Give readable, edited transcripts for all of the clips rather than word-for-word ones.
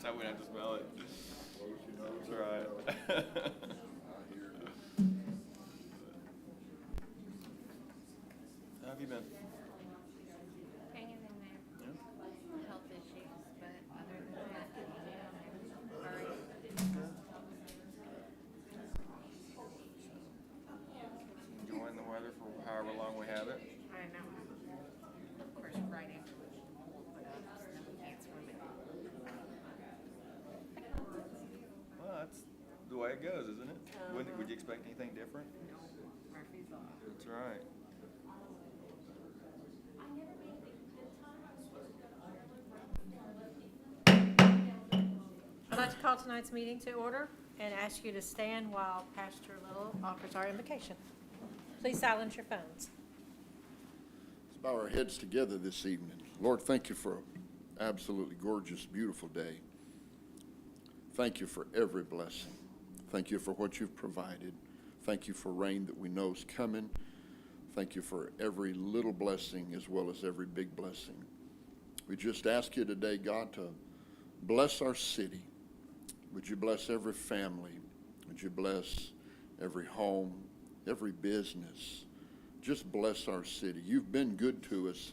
So we have to smell it. That's right. How have you been? Hanging in there. Yeah. Health issues, but other than that, all right. Enjoying the weather for however long we have it. I know. Of course, right after we can't swim it. Well, that's the way it goes, isn't it? Would you expect anything different? No, Murphy's Law. That's right. I'd like to call tonight's meeting to order and ask you to stand while Pastor Little offers our invocation. Please silence your phones. Let's bow our heads together this evening. Lord, thank you for an absolutely gorgeous, beautiful day. Thank you for every blessing. Thank you for what you've provided. Thank you for rain that we know is coming. Thank you for every little blessing as well as every big blessing. We just ask you today, God, to bless our city. Would you bless every family? Would you bless every home, every business? Just bless our city. You've been good to us.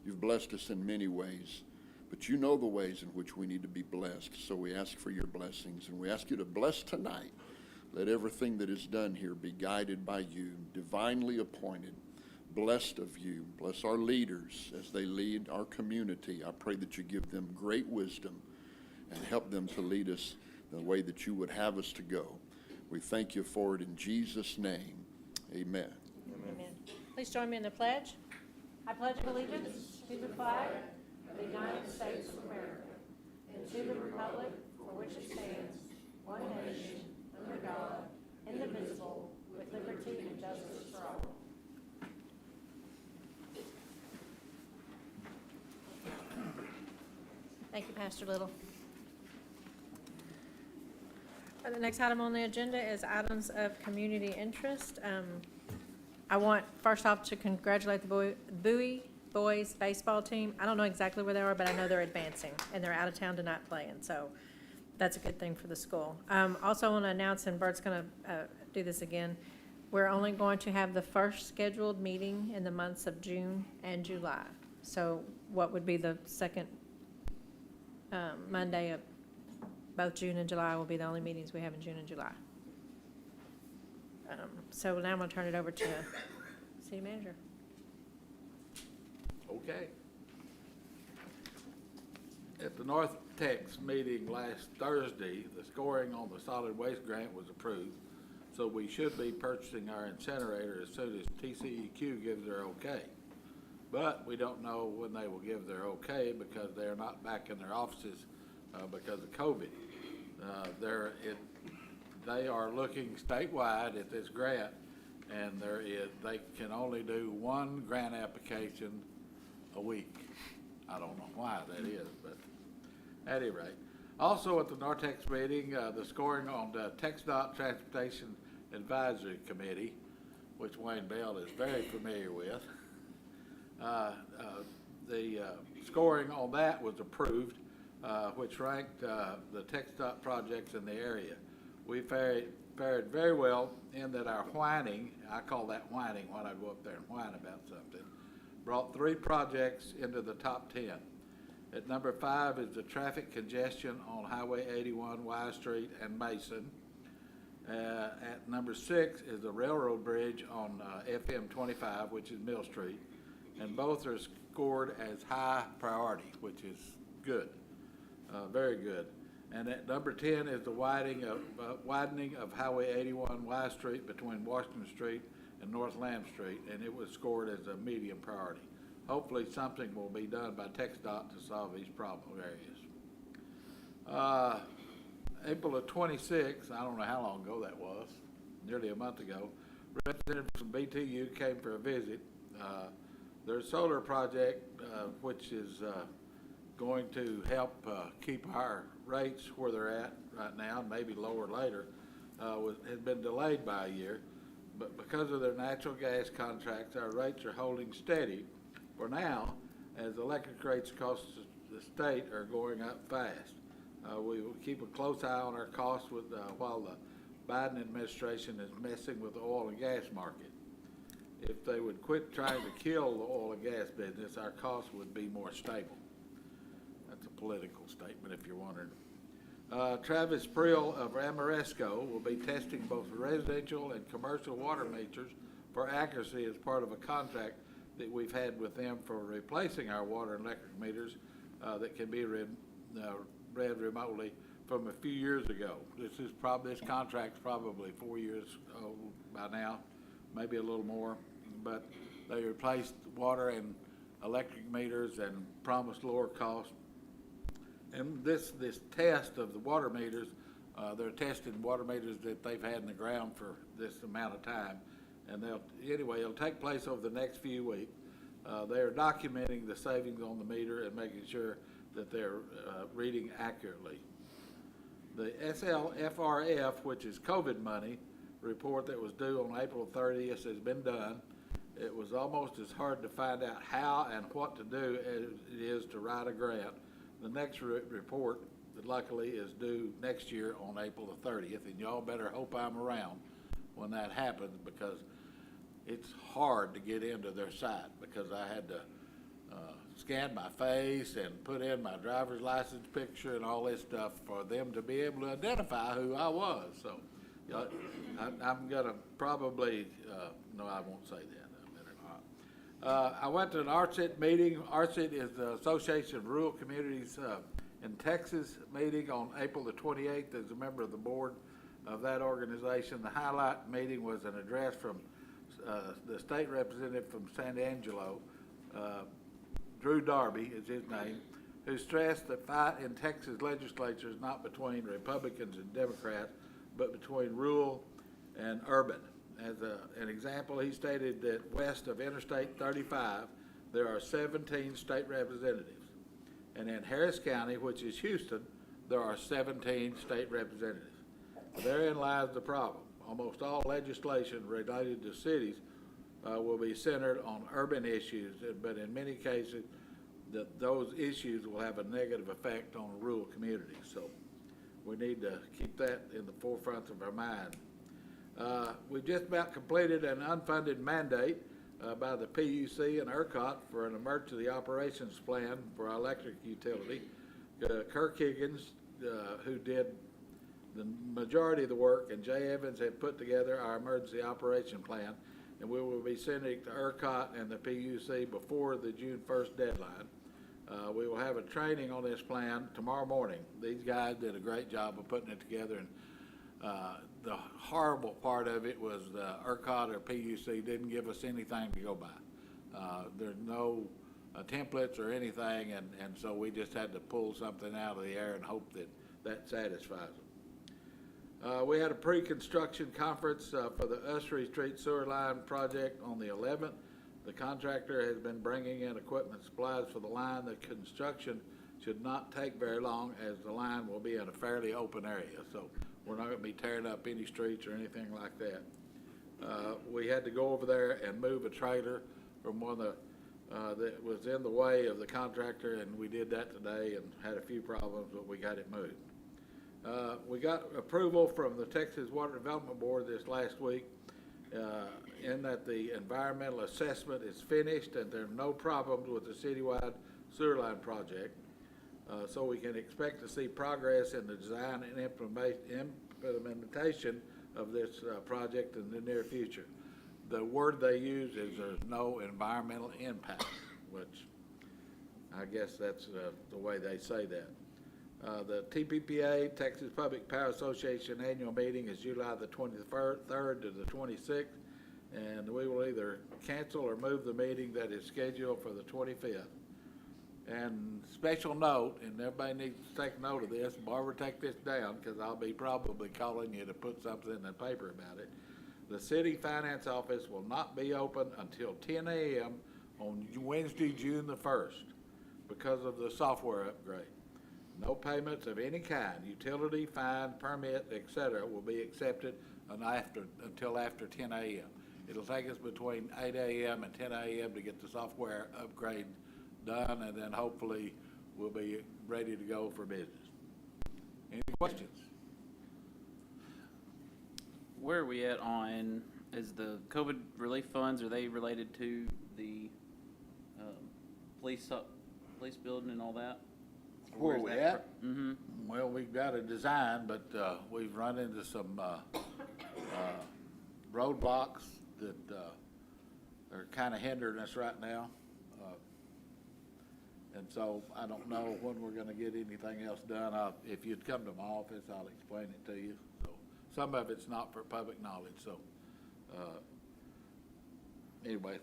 You've blessed us in many ways. But you know the ways in which we need to be blessed. So we ask for your blessings. And we ask you to bless tonight. Let everything that is done here be guided by you, divinely appointed, blessed of you. Bless our leaders as they lead our community. I pray that you give them great wisdom and help them to lead us the way that you would have us to go. We thank you for it in Jesus' name. Amen. Amen. Please join me in the pledge. I pledge allegiance to the flag of the United States of America and to the republic for which it stands, one nation, under God, indivisible, with liberty and justice for all. Thank you, Pastor Little. The next item on the agenda is items of community interest. I want, first off, to congratulate the Bowie boys baseball team. I don't know exactly where they are, but I know they're advancing, and they're out of town tonight playing, so that's a good thing for the school. Also, I want to announce, and Bert's going to do this again, we're only going to have the first scheduled meeting in the months of June and July. So what would be the second Monday of both June and July will be the only meetings we have in June and July. So now I'm going to turn it over to City Manager. Okay. At the North Tex meeting last Thursday, the scoring on the solid waste grant was approved, so we should be purchasing our incinerator as soon as TCEQ gives their okay. But we don't know when they will give their okay because they're not back in their offices because of COVID. They are looking statewide at this grant, and they can only do one grant application a week. I don't know why that is, but at any rate. Also at the Nortex meeting, the scoring on the TxDOT Transportation Advisory Committee, which Wayne Bell is very familiar with, the scoring on that was approved, which ranked the TxDOT projects in the area. We fared very well in that our whining, I call that whining when I go up there and whine about something, brought 3 projects into the top 10. At number 5 is the traffic congestion on Highway 81, Y Street and Mason. At number 6 is the railroad bridge on FM 25, which is Mill Street. And both are scored as high priority, which is good, very good. And at number 10 is the widening of Highway 81 Y Street between Washington Street and North Lamb Street, and it was scored as a medium priority. Hopefully something will be done by TxDOT to solve these problem areas. April of 26th, I don't know how long ago that was, nearly a month ago, representatives from BTU came for a visit. Their solar project, which is going to help keep our rates where they're at right now, maybe lower later, has been delayed by a year. But because of their natural gas contracts, our rates are holding steady for now, as electric rates across the state are going up fast. We will keep a close eye on our costs with, while the Biden administration is messing with the oil and gas market. If they would quit trying to kill the oil and gas business, our costs would be more stable. That's a political statement, if you're wondering. Travis Prill of Amoresco will be testing both residential and commercial water meters for accuracy as part of a contract that we've had with them for replacing our water and electric meters that can be read remotely from a few years ago. This contract's probably 4 years old by now, maybe a little more, but they replaced water and electric meters and promised lower costs. And this test of the water meters, they're testing water meters that they've had in the ground for this amount of time. And it'll take place over the next few weeks. They're documenting the savings on the meter and making sure that they're reading accurately. The SLFRF, which is COVID money, report that was due on April 30th has been done. It was almost as hard to find out how and what to do as it is to write a grant. The next report, that luckily, is due next year on April the 30th, and y'all better hope I'm around when that happens, because it's hard to get into their site, because I had to scan my face and put in my driver's license picture and all this stuff for them to be able to identify who I was. So I'm going to probably, no, I won't say that. I went to an ARCIT meeting. ARCIT is the Association of Rural Communities in Texas meeting on April the 28th as a member of the board of that organization. The highlight meeting was an address from the state representative from San Angelo, Drew Darby is his name, who stressed that fight in Texas legislature is not between Republicans and Democrats, but between rural and urban. As an example, he stated that west of Interstate 35, there are 17 state representatives. And in Harris County, which is Houston, there are 17 state representatives. Therein lies the problem. Almost all legislation related to cities will be centered on urban issues, but in many cases, those issues will have a negative effect on rural communities. So we need to keep that in the forefront of our mind. We've just about completed an unfunded mandate by the PUC and ERCOT for an emergency operations plan for our electric utility. Kirk Higgins, who did the majority of the work, and Jay Evans have put together our emergency operation plan, and we will be sending it to ERCOT and the PUC before the June 1st deadline. We will have a training on this plan tomorrow morning. These guys did a great job of putting it together, and the horrible part of it was ERCOT or PUC didn't give us anything to go by. There's no templates or anything, and so we just had to pull something out of the air and hope that that satisfies them. We had a pre-construction conference for the Ussery Street Sewer Line project on the 11th. The contractor has been bringing in equipment supplies for the line. The construction should not take very long, as the line will be in a fairly open area. So we're not going to be tearing up any streets or anything like that. We had to go over there and move a trailer from one of the, that was in the way of the contractor, and we did that today and had a few problems, but we got it moved. We got approval from the Texas Water Development Board this last week in that the environmental assessment is finished and there are no problems with the citywide sewer line project. So we can expect to see progress in the design and implementation of this project in the near future. The word they use is there's no environmental impact, which I guess that's the way they say that. The TPPA, Texas Public Power Association annual meeting is July the 23rd to the 26th, and we will either cancel or move the meeting that is scheduled for the 25th. And special note, and everybody needs to take note of this, Barbara, take this down, because I'll be probably calling you to put something in the paper about it. The city finance office will not be open until 10 a.m. on Wednesday, June the 1st, because of the software upgrade. No payments of any kind, utility, fine, permit, etc., will be accepted until after 10 a.m. It'll take us between 8 a.m. and 10 a.m. to get the software upgrade done, and then hopefully we'll be ready to go for business. Any questions? Where are we at on, is the COVID relief funds, are they related to the police building and all that? Where are we at? Mm-hmm. Well, we've got a design, but we've run into some roadblocks that are kind of hindering us right now. And so I don't know when we're gonna get anything else done. If you'd come to my office, I'll explain it to you. So some of it's not for public knowledge, so anyway,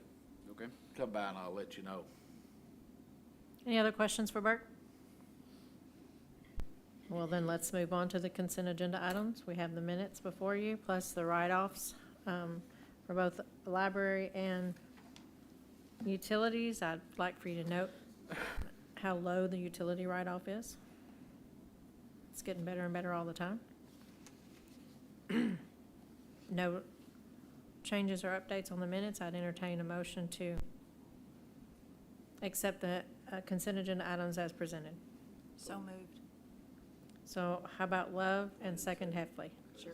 Okay. come by and I'll let you know. Any other questions for Bert? Well, then let's move on to the consent agenda items. We have the minutes before you, plus the write-offs for both the library and utilities. I'd like for you to note how low the utility write-off is. It's getting better and better all the time. No changes or updates on the minutes. I'd entertain a motion to accept the consent agenda items as presented. So moved. So how about Love and second Heffley? Sure.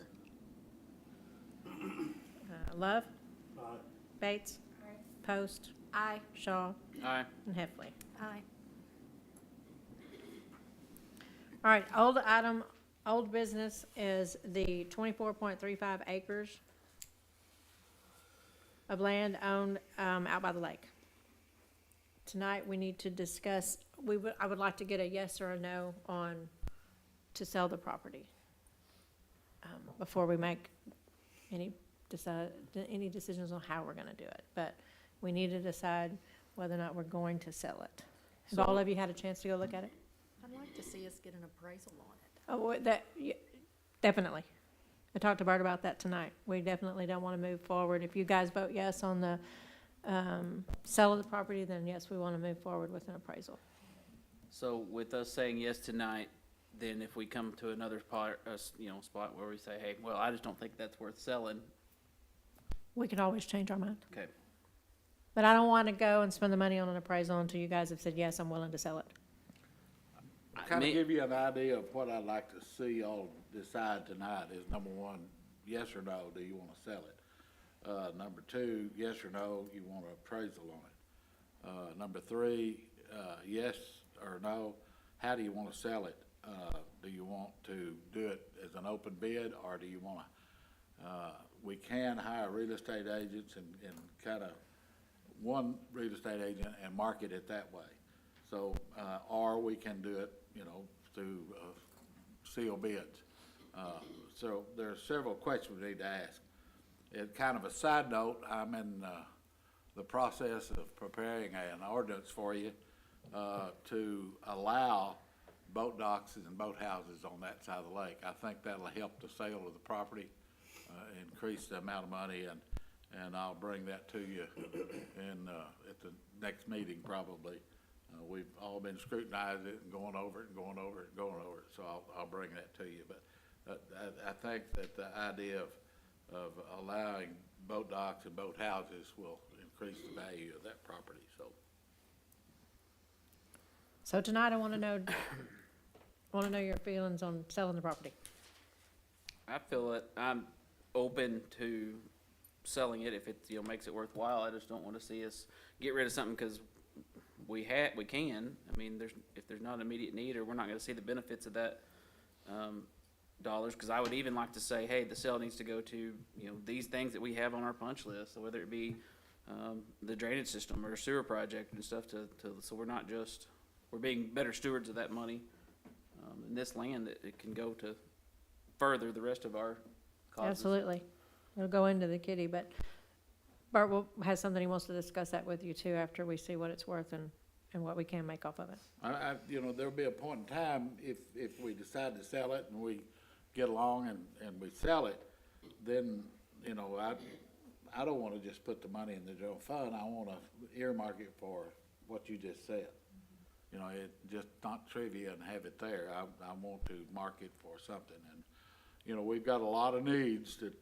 Love? Bates? Post? Aye. Shaw? Aye. And Heffley. Aye. All right, old business is the 24.35 acres of land owned out by the lake. Tonight, we need to discuss, I would like to get a yes or a no on to sell the property before we make any decisions on how we're gonna do it. But we need to decide whether or not we're going to sell it. Have all of you had a chance to go look at it? I'd like to see us get an appraisal on it. Oh, definitely. I talked to Bart about that tonight. We definitely don't want to move forward. If you guys vote yes on the sale of the property, then yes, we want to move forward with an appraisal. So with us saying yes tonight, then if we come to another spot where we say, hey, well, I just don't think that's worth selling. We could always change our mind. Okay. But I don't want to go and spend the money on an appraisal until you guys have said, yes, I'm willing to sell it. Kind of give you an idea of what I'd like to see y'all decide tonight is, number one, yes or no, do you want to sell it? Number two, yes or no, you want an appraisal on it? Number three, yes or no, how do you want to sell it? Do you want to do it as an open bid, or do you want to, we can hire real estate agents and kind of one real estate agent and market it that way. So, or we can do it, through sealed bids. So there are several questions we need to ask. And kind of a side note, I'm in the process of preparing an ordinance for you to allow boat docks and boat houses on that side of the lake. I think that'll help the sale of the property, increase the amount of money, and I'll bring that to you at the next meeting probably. We've all been scrutinizing it and going over it. So I'll bring that to you. But I think that the idea of allowing boat docks and boat houses will increase the value of that property. So tonight, I want to know your feelings on selling the property. I feel that I'm open to selling it if it makes it worthwhile. I just don't want to see us get rid of something because we can. I mean, if there's not an immediate need, or we're not going to see the benefits of that dollars. Because I would even like to say, hey, the sale needs to go to these things that we have on our punch list. So whether it be the drainage system or a sewer project and stuff, so we're being better stewards of that money in this land, that it can go to further the rest of our causes. Absolutely. It'll go into the kitty, but Bart has something he wants to discuss that with you too after we see what it's worth and what we can make off of it. There'll be a point in time if we decide to sell it and we get along and we sell it, then, I don't want to just put the money in the general fund. I want to earmark it for what you just said. It just not trivia and have it there. I want to mark it for something. And, we've got a lot of needs that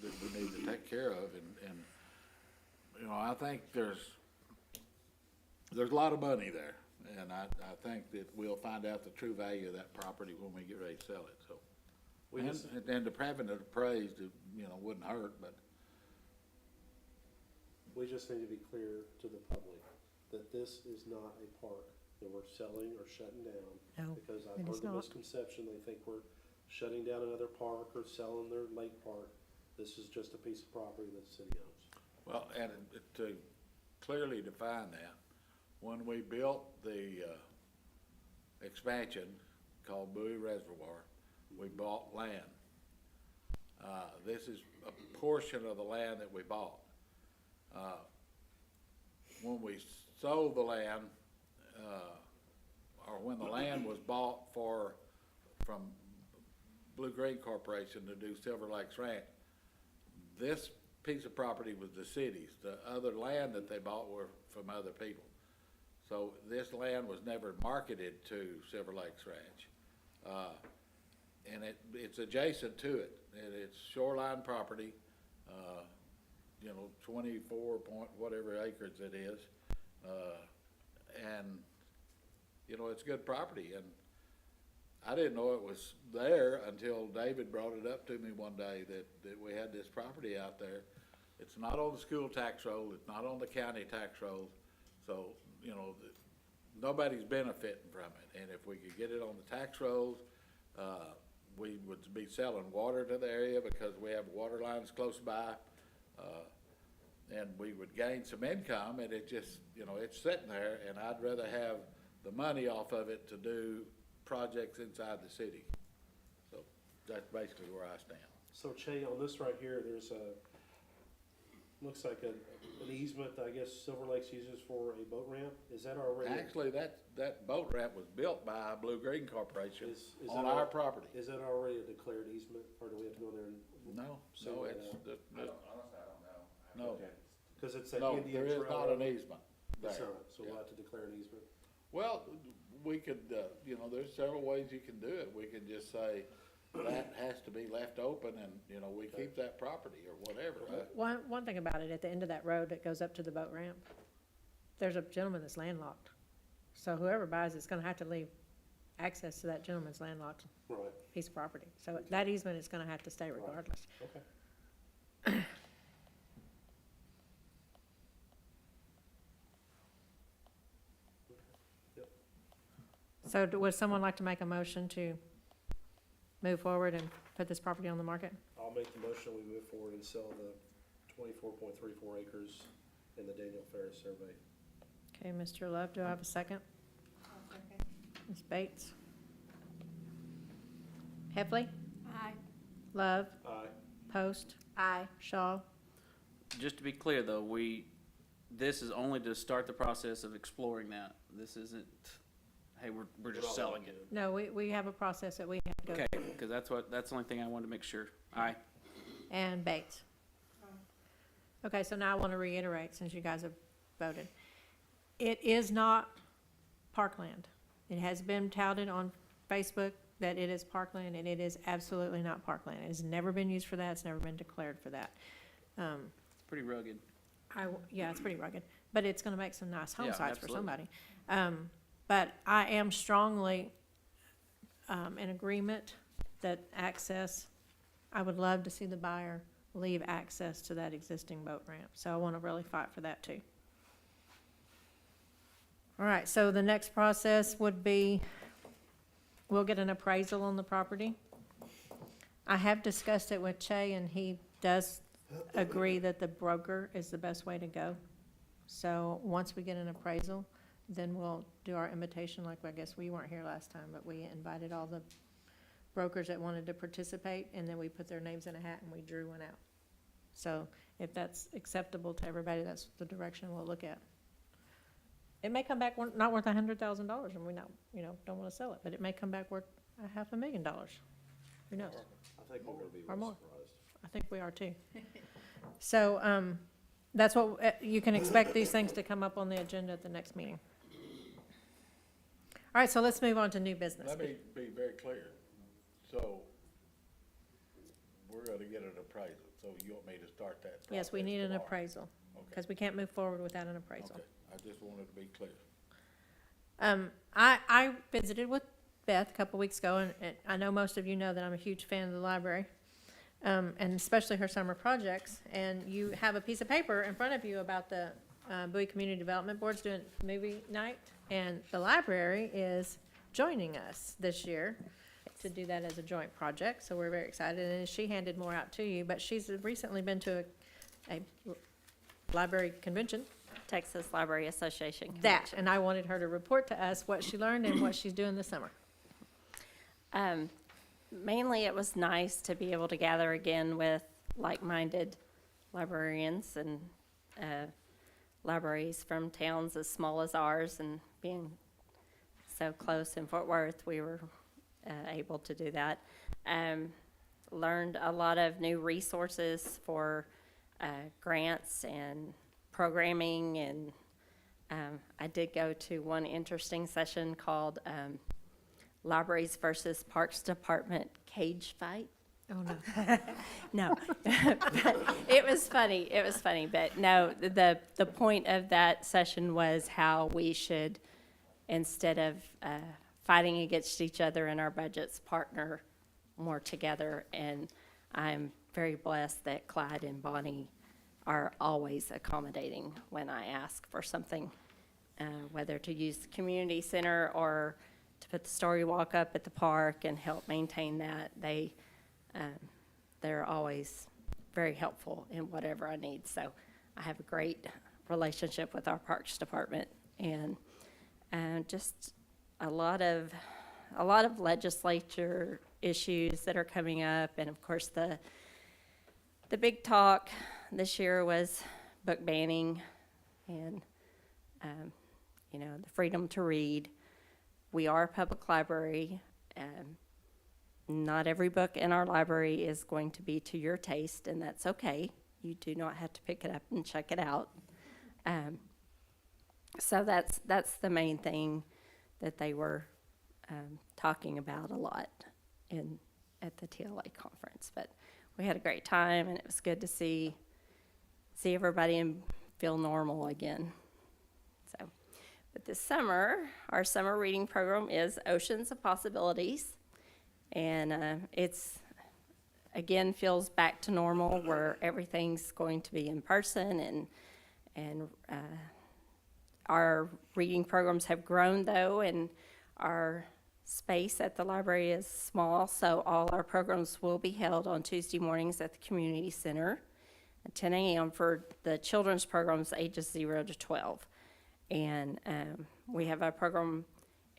we need to take care of. And I think there's a lot of money there. And I think that we'll find out the true value of that property when we get ready to sell it, so. We just- And to having it appraised, you know, wouldn't hurt, but We just need to be clear to the public that this is not a park that we're selling or shutting down. No, Because I've it is heard the not. misconception, they think we're shutting down another park or selling their lake park. This is just a piece of property that the city owns. well, and to clearly define that, when we built the expansion called Bowie Reservoir, we bought land. This is a portion of the land that we bought. When we sold the land, or when the land was bought from Blue Green Corporation to do Silver Lakes Ranch, this piece of property was the city's. The other land that they bought were from other people. So this land was never marketed to Silver Lakes Ranch. And it's adjacent to it, and it's shoreline property, 24 point whatever acres it is. And, it's good property, and I didn't know it was there until David brought it up to me one day that we had this property out there. It's not on the school tax roll, it's not on the county tax roll, so, nobody's benefiting from it. And if we could get it on the tax rolls, we would be selling water to the area because we have water lines close by. And we would gain some income, and it just, it's sitting there, and I'd rather have the money off of it to do projects inside the city. So that's basically where I stand. So Che, on this right here, there's looks like an easement, I guess Silver Lakes uses for a boat ramp. Is that already? Actually, that boat ramp was built by Blue Green Corporation Is on that our al- property. Is that already a declared easement, or do we have to go in there and? No, send no, that it's, out? Honestly, I don't know. no, Cause it's that no, Indian there Trail. is not an Road. easement there. It's not, so we'll Yeah. have to declare an easement. Well, we could, there's several ways you can do it. We can just say that has to be left open and, we keep that property or whatever. One thing about it, at the end of that road that goes up to the boat ramp, there's a gentleman that's landlocked. So whoever buys it's gonna have to leave access to that gentleman's landlocked Right, piece of property. So that easement is gonna have to stay regardless. okay. So would someone like to make a motion to move forward and put this property on the market? I'll make the motion, we move forward and sell the 24.34 acres in the Daniel Farris Survey. Okay, Mr. Love, do I have a second? Ms. Bates? Heffley? Aye. Love? Aye. Post? Aye. Shaw? Just to be clear, though, this is only to start the process of exploring that. This isn't, hey, we're just selling it. No, we have a process that we have to go Okay, through. because that's the only thing I wanted to make sure. Aye. And Bates? Okay, so now I want to reiterate, since you guys have voted. It is not parkland. It has been touted on Facebook that it is parkland, and it is absolutely not parkland. It has never been used for that, it's never been declared for that. It's pretty rugged. Yeah, it's pretty rugged, but it's gonna make some nice home Yeah, sites for absolutely. somebody. But I am strongly, in agreement that I would love to see the buyer leave access to that existing boat ramp, so I wanna really fight for that too. All right, so the next process would be, we'll get an appraisal on the property. I have discussed it with Che, and he does agree that the broker is the best way to go. So once we get an appraisal, then we'll do our invitation, like I guess we weren't here last time, but we invited all the brokers that wanted to participate, and then we put their names in a hat and we drew one out. So if that's acceptable to everybody, that's the direction we'll look at. It may come back not worth $100,000, and we don't wanna sell it, but it may come back worth $500,000. Who knows? I think we're gonna be Or real more. surprised. I think we are too. So, that's what, you can expect these things to come up on the agenda at the next meeting. All right, so let's move on to new business. Let me be very clear. So we're gonna get an appraisal. So you want me to start that process Yes, we need an tomorrow? appraisal, Okay, because we can't move forward without an appraisal. okay. I just wanted to be clear. I visited with Beth a couple weeks ago, and I know most of you know that I'm a huge fan of the library, and especially her summer projects. And you have a piece of paper in front of you about the Bowie Community Development Board's doing movie night, and the library is joining us this year to do that as a joint project. So we're very excited, and she handed more out to you. But she's recently been to a library convention. Texas Library Association. That, and I wanted her to report to us what she learned and what she's doing this summer. Mainly, it was nice to be able to gather again with like-minded librarians and libraries from towns as small as ours, and being so close in Fort Worth, we were able to do that. Learned a lot of new resources for grants and programming, and I did go to one interesting session called Libraries versus Parks Department Cage Fight. Oh, no. No, but it was funny. It was funny, but no, the point of that session was how we should, instead of fighting against each other in our budgets, partner more together. And I'm very blessed that Clyde and Bonnie are always accommodating when I ask for something, whether to use the community center or to put the story walk up at the park and help maintain that. They're always very helpful in whatever I need. So I have a great relationship with our Parks Department, and just a lot of legislature issues that are coming up. And of course, the big talk this year was book banning and the freedom to read. We are a public library. Not every book in our library is going to be to your taste, and that's okay. You do not have to pick it up and check it out. So that's the main thing that they were talking about a lot at the TLA conference. But we had a great time, and it was good to see everybody and feel normal again. So, but this summer, our summer reading program is Oceans of Possibilities. And it's, again, feels back to normal, where everything's going to be in person, and our reading programs have grown, though, and our space at the library is small, so all our programs will be held on Tuesday mornings at the community center at 10 a.m. for the children's programs ages 0 to 12. And we have a program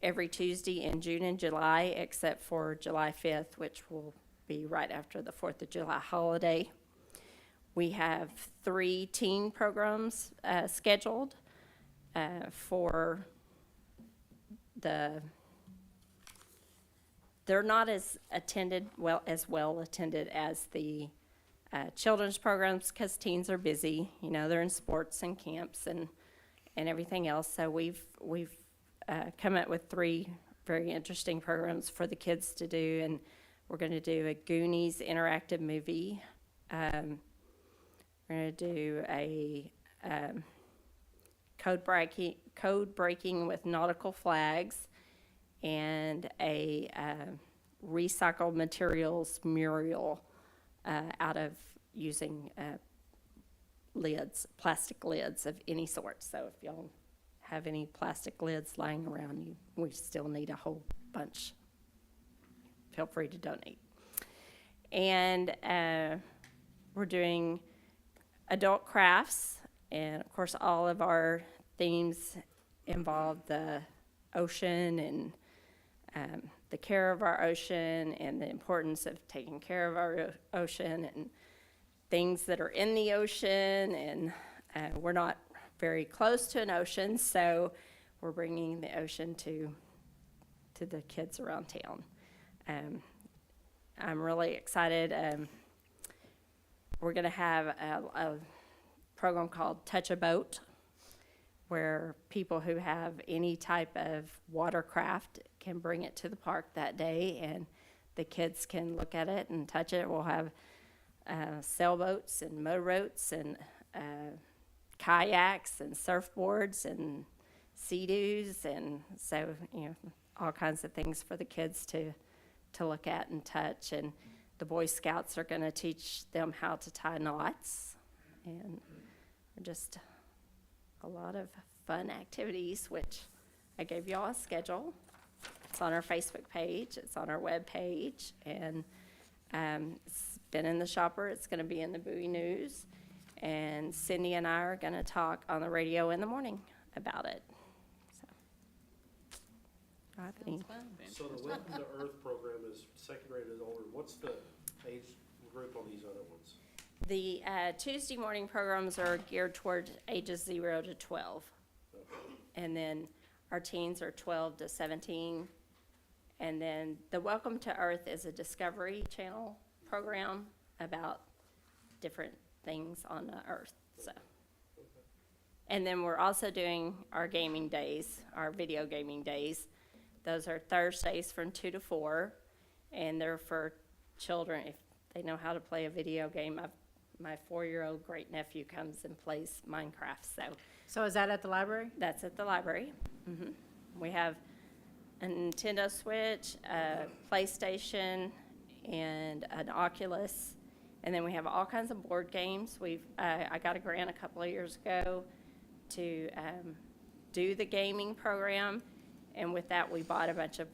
every Tuesday in June and July, except for July 5th, which will be right after the 4th of July holiday. We have 3 teen programs scheduled for they're not as well attended as the children's programs, because teens are busy. They're in sports and camps and everything else. So we've come up with 3 very interesting programs for the kids to do, and we're going to do a Goonies interactive movie. We're going to do a code breaking with nautical flags, and a recycled materials mural out of using plastic lids of any sort. So if y'all have any plastic lids lying around, we still need a whole bunch. Feel free to donate. And we're doing adult crafts, and of course all of our themes involve the ocean and the care of our ocean, and the importance of taking care of our ocean, and things that are in the ocean. And we're not very close to an ocean, so we're bringing the ocean to the kids around town. I'm really excited. We're going to have a program called Touch a Boat, where people who have any type of watercraft can bring it to the park that day, and the kids can look at it and touch it. We'll have sailboats and motorboats and kayaks and surfboards and sea-doos, and so, you know, all kinds of things for the kids to look at and touch. And the Boy Scouts are gonna teach them how to tie knots, and just a lot of fun activities, which I gave y'all a schedule. It's on our Facebook page, it's on our web page, and it's been in the shopper, it's gonna be in the Bowie News, and Cindy and I are gonna talk on the radio in the morning about it. So, I think, So the Welcome to Earth program is second grade and older. What's the age group on these other ones? the Tuesday morning programs are geared toward ages 0 to 12. And then our teens are 12 to 17. And then the Welcome to Earth is a Discovery Channel program about different things on the Earth, so. And then we're also doing our gaming days, our video gaming days. Those are Thursdays from 2 to 4, and they're for children if they know how to play a video game. My 4-year-old great nephew comes and plays Minecraft, so So is that at the library? that's at the library. We have a Nintendo Switch, a PlayStation, and an Oculus. And then we have all kinds of board games. I got a grant a couple of years ago to do the gaming program. And with that, we bought a bunch of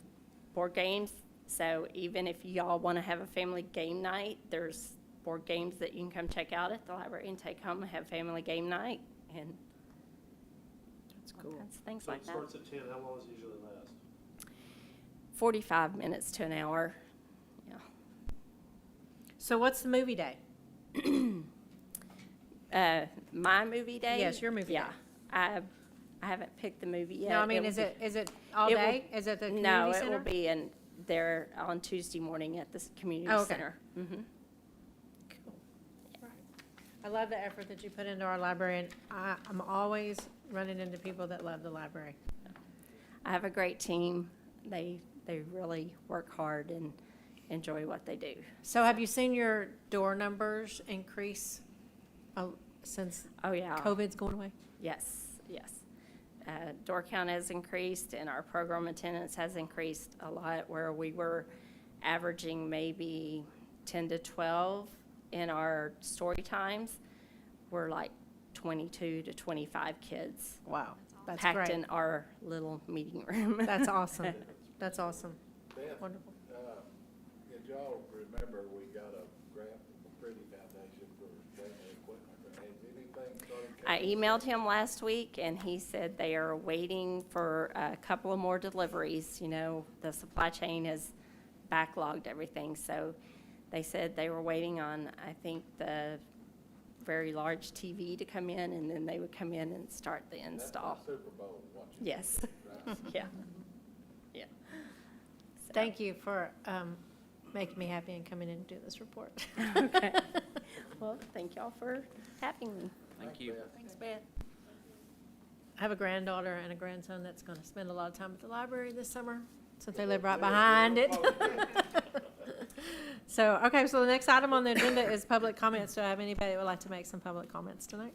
board games. So even if y'all want to have a family game night, there's board games that you can come check out at the library and take home and have family game night. And That's all cool. kinds of things So like it that. starts at 10, how long does it usually last? 45 minutes to an hour. Yeah. So what's the movie day? My movie day? Yes, your movie Yeah. day. I haven't picked the movie yet. No, I mean, It is will it all it will- day? Is it the be- community No, center? it will be in there on Tuesday morning at the community Oh, okay. center. Mhm. I love the effort that you put into our library, and I'm always running into people that love the library. I have a great team. They really work hard and enjoy what they do. So have you seen your door numbers increase since Oh, yeah. COVID's going away? Yes, yes. Door count has increased, and our program attendance has increased a lot, where we were averaging maybe 10 to 12 in our story times. We're like 22 to 25 kids Wow, that's packed great. in our little meeting room. That's awesome. That's awesome. Beth, Wonderful. did y'all remember we got a grant from the Pretty Foundation for family equipment? Has anything started I coming? emailed him last week, and he said they are waiting for a couple of more deliveries. You know, the supply chain has backlogged everything, so they said they were waiting on, I think, the very large TV to come in, and then they would come in and start the That's install. my Super Bowl watching. Yes, Right. yeah, yeah. So- Thank you for making me happy and coming in and do this report. Okay. Well, thank y'all for having me. Thank you. Thanks, Beth. I have a granddaughter and a grandson that's going to spend a lot of time at the library this summer, since they live right behind it. So, okay, so the next item on the agenda is public comments. Do I have anybody that would like to make some public comments tonight?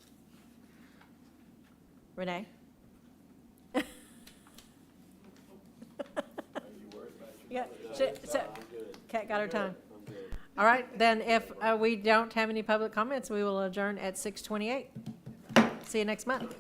Renee? Yeah, so, I'm good. Kat got her time. I'm good. All right, then if we don't have any public comments, we will adjourn at 6:28. See you next month.